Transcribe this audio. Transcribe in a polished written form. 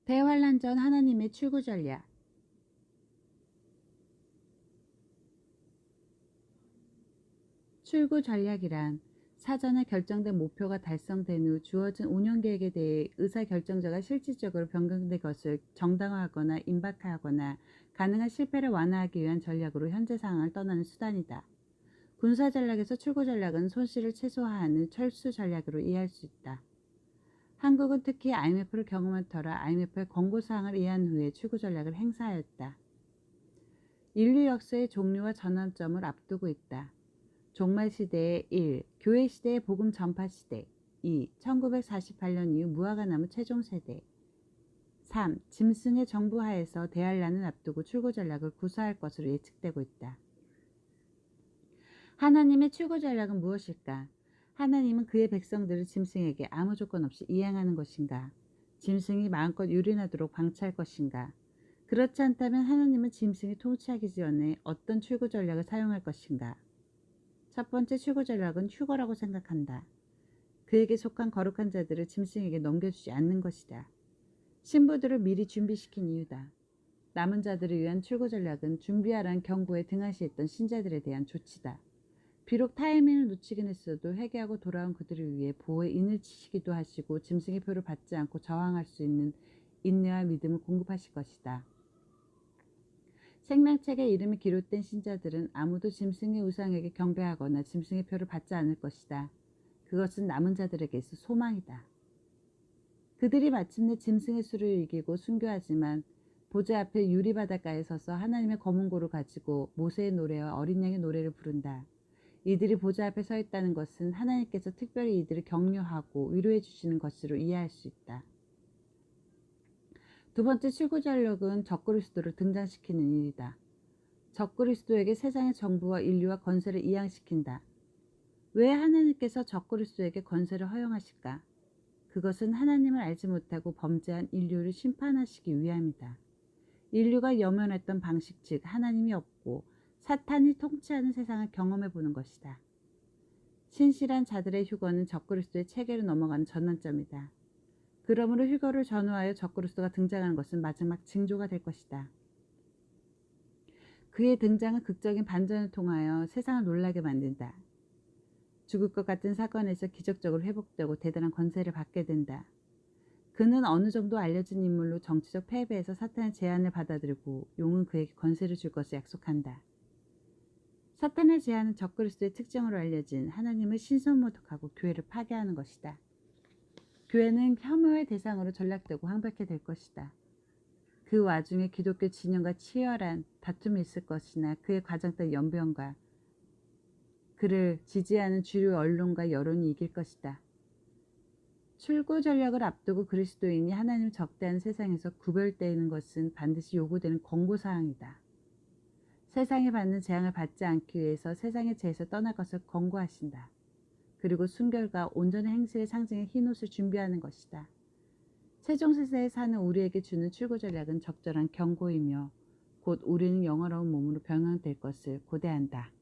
대환란 전 하나님의 출구 전략. 출구 전략이란 사전에 결정된 목표가 달성된 후 주어진 운영 계획에 대해 의사결정자가 실질적으로 변경된 것을 정당화하거나 임박하거나 가능한 실패를 완화하기 위한 전략으로 현재 상황을 떠나는 수단이다. 군사 전략에서 출구 전략은 손실을 최소화하는 철수 전략으로 이해할 수 있다. 한국은 특히 IMF를 경험한 터라 IMF의 권고사항을 이해한 후에 출구 전략을 행사하였다. 인류 역사의 종료와 전환점을 앞두고 있다. 종말 시대의 1. 교회 시대의 복음 전파 시대. 2. 1948년 이후 무화과 나무 최종 세대. 3. 짐승의 정부 하에서 대환란을 앞두고 출구 전략을 구사할 것으로 예측되고 있다. 하나님의 출구 전략은 무엇일까? 하나님은 그의 백성들을 짐승에게 아무 조건 없이 이양하는 것인가? 짐승이 마음껏 유린하도록 방치할 것인가? 그렇지 않다면 하나님은 짐승이 통치하기 전에 어떤 출구 전략을 사용할 것인가? 첫 번째 출구 전략은 휴거라고 생각한다. 그에게 속한 거룩한 자들을 짐승에게 넘겨주지 않는 것이다. 신부들을 미리 준비시킨 이유다. 남은 자들을 위한 출구 전략은 준비하라는 경고에 등한시했던 신자들에 대한 조치다. 비록 타이밍을 놓치긴 했어도 회개하고 돌아온 그들을 위해 보호의 인을 치시기도 하시고 짐승의 표를 받지 않고 저항할 수 있는 인내와 믿음을 공급하실 것이다. 생명책에 이름이 기록된 신자들은 아무도 짐승의 우상에게 경배하거나 짐승의 표를 받지 않을 것이다. 그것은 남은 자들에게서 소망이다. 그들이 마침내 짐승의 수를 이기고 순교하지만 보좌 앞에 유리바닷가에 서서 하나님의 검은고를 가지고 모세의 노래와 어린 양의 노래를 부른다. 이들이 보좌 앞에 서 있다는 것은 하나님께서 특별히 이들을 격려하고 위로해 주시는 것으로 이해할 수 있다. 두 번째 출구 전략은 적그리스도를 등장시키는 일이다. 적그리스도에게 세상의 정부와 인류와 권세를 이양시킨다. 왜 하나님께서 적그리스도에게 권세를 허용하실까? 그것은 하나님을 알지 못하고 범죄한 인류를 심판하시기 위함이다. 인류가 염원했던 방식, 즉 하나님이 없고 사탄이 통치하는 세상을 경험해 보는 것이다. 신실한 자들의 휴거는 적그리스도의 체계로 넘어가는 전환점이다. 그러므로 휴거를 전후하여 적그리스도가 등장하는 것은 마지막 징조가 될 것이다. 그의 등장은 극적인 반전을 통하여 세상을 놀라게 만든다. 죽을 것 같은 사건에서 기적적으로 회복되고 대단한 권세를 받게 된다. 그는 어느 정도 알려진 인물로 정치적 패배에서 사탄의 제안을 받아들이고 용은 그에게 권세를 줄 것을 약속한다. 사탄의 제안은 적그리스도의 특징으로 알려진 하나님을 신성모독하고 교회를 파괴하는 것이다. 교회는 혐오의 대상으로 전락되고 황폐케 될 것이다. 그 와중에 기독교 진영과 치열한 다툼이 있을 것이나 그의 과장된 연변과 그를 지지하는 주류 언론과 여론이 이길 것이다. 출구 전략을 앞두고 그리스도인이 하나님 적대한 세상에서 구별되는 것은 반드시 요구되는 권고사항이다. 세상이 받는 재앙을 받지 않기 위해서 세상의 죄에서 떠날 것을 권고하신다. 그리고 순결과 온전한 행실의 상징의 흰옷을 준비하는 것이다. 세종세대에 사는 우리에게 주는 출구 전략은 적절한 경고이며 곧 우리는 영화로운 몸으로 변형될 것을 고대한다.